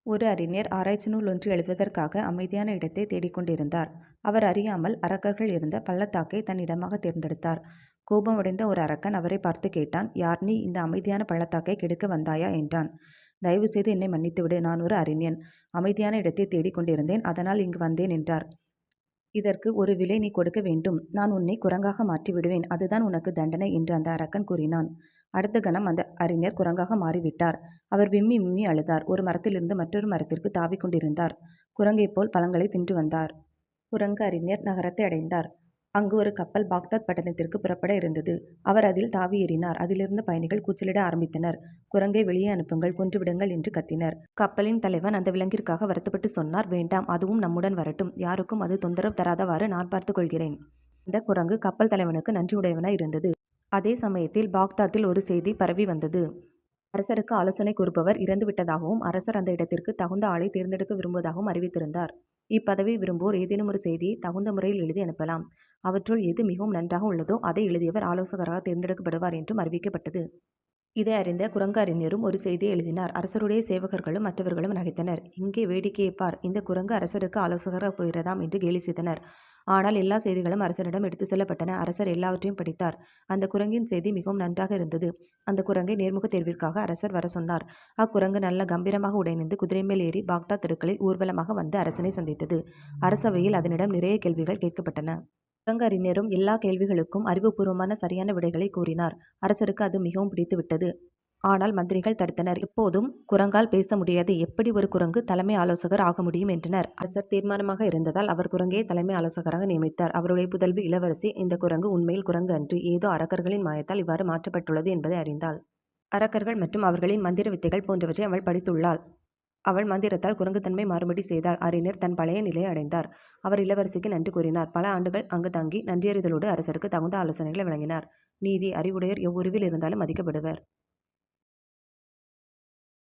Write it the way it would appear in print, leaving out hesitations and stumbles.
ஒரு அறிஞர் ஆராய்ச்சி நூல் ஒன்று எழுதுவதற்காக அமைதியான இடத்தை தேடிக்கொண்டிருந்தார். அவர் அறியாமல் அரக்கர்கள் இருந்த பள்ளத்தாக்கை தன் இடமாக தேர்ந்தெடுத்தார். கோபமடைந்த ஒரு அரக்கன் அவரை பார்த்து கேட்டான், யார் நீ? இந்த அமைதியான பள்ளத்தாக்கை கெடுக்க வந்தாயா என்றான். தயவு செய்து என்னை மன்னித்துவிடு. நான் ஒரு அறிஞன். அமைதியான இடத்தை தேடிக் கொண்டிருந்தேன். அதனால் இங்கு வந்தேன் என்றார். இதற்கு ஒரு விலை நீ கொடுக்க வேண்டும். நான் உன்னை குரங்காக மாற்றி விடுவேன். அதுதான் உனக்கு தண்டனை என்று அந்த அரக்கன் கூறினான். அடுத்த கணம் அந்த அறிஞர் குரங்காக மாறிவிட்டார். அவர் விம்மி விம்மி அழுதார். ஒரு மரத்திலிருந்து மற்றொரு மரத்திற்கு தாவிக் கொண்டிருந்தார். குரங்கைப் போல் பழங்களை தின்று வந்தார். குரங்கு அறிஞர் நகரத்தை அடைந்தார். அங்கு ஒரு கப்பல் பாக்தாத் பட்டணத்திற்கு புறப்பட இருந்தது. அவர் அதில் தாவி ஏறினார். அதிலிருந்த பயணிகள் கூச்சலிட ஆரம்பித்தனர். குரங்கை வெளியே அனுப்புங்கள், கொன்றுவிடுங்கள் என்று கத்தினர். கப்பலின் தலைவன் அந்த விலங்கிற்காக வருத்தப்பட்டு சொன்னார், வேண்டாம், அதுவும் நம்முடன் வரட்டும். யாருக்கும் அது தொந்தரவு தராதவாறு நான் பார்த்துக் கொள்கிறேன். அந்த குரங்கு கப்பல் தலைவனுக்கு நன்றியுடையவனாய் இருந்தது. அதே சமயத்தில் பாக்தாத்தில் ஒரு செய்தி பரவி வந்தது. அரசருக்கு ஆலோசனை கூறுபவர் இறந்துவிட்டதாகவும் அரசர் அந்த இடத்திற்கு தகுந்த ஆளை தேர்ந்தெடுக்க விரும்புவதாகவும் அறிவித்திருந்தார். இப்பதவி விரும்புவோர் ஏதேனும் ஒரு செய்தியை தகுந்த முறையில் எழுதி அனுப்பலாம். அவற்றுள் எது மிகவும் நன்றாக உள்ளதோ அதை எழுதியவர் ஆலோசகராக தேர்ந்தெடுக்கப்படுவார் என்றும் அறிவிக்கப்பட்டது. இதை அறிந்த குரங்கு அறிஞரும் ஒரு செய்தியை எழுதினார். அரசருடைய சேவகர்களும் மற்றவர்களும் நகைத்தனர். இங்கே வேடிக்கையை பார், இந்த குரங்கு அரசருக்கு ஆலோசகராக போகிறதாம் என்று கேலி செய்தனர். ஆனால் எல்லா செய்திகளும் அரசரிடம் எடுத்து செல்லப்பட்டன. அரசர் எல்லாவற்றையும் படித்தார். அந்த குரங்கின் செய்தி மிகவும் நன்றாக இருந்தது. அந்த குரங்கை நேர்முக தேர்விற்காக அரசர் வர சொன்னார். அக்குரங்கு நல்ல கம்பீரமாக உடையணிந்து குதிரை மேல் ஏறி பாக்தாத் தெருக்களில் ஊர்வலமாக வந்து அரசனை சந்தித்தது. அரசவையில் அதனிடம் நிறைய கேள்விகள் கேட்கப்பட்டன. குரங்கு அறிஞரும் எல்லா கேள்விகளுக்கும் அறிவுபூர்வமான சரியான விடைகளை கூறினார். அரசருக்கு அது மிகவும் பிடித்துவிட்டது. ஆனால் மந்திரிகள் தடுத்தனர். எப்போதும் குரங்கால் பேச முடியாது, எப்படி ஒரு குரங்கு தலைமை ஆலோசகர் ஆக முடியும் என்றனர். அரசர் தீர்மானமாக இருந்ததால் அவர் குரங்கையை தலைமை ஆலோசகராக நியமித்தார். அவருடைய புதல்வி இளவரசி இந்த குரங்கு உண்மையில் குரங்கு அன்று, ஏதோ அரக்கர்களின் மாயத்தால் இவ்வாறு மாற்றப்பட்டுள்ளது என்பதை அறிந்தாள். அரக்கர்கள் மற்றும் அவர்களின் மந்திர வித்தைகள் போன்றவற்றை அவள் படித்துள்ளாள். அவள் மந்திரத்தால் குரங்குத்தன்மை மாறுபடி செய்தாள். அறிஞர் தன் பழைய நிலையை அடைந்தார். அவர் இளவரசிக்கு நன்றி கூறினார். பல ஆண்டுகள் அங்கு தங்கி நன்றியறிதலோடு அரசருக்கு தகுந்த ஆலோசனைகளை வழங்கினார். நீதி அறிவுடையோர் எவ்வுருவில் இருந்தாலும் மதிக்கப்படுவர்.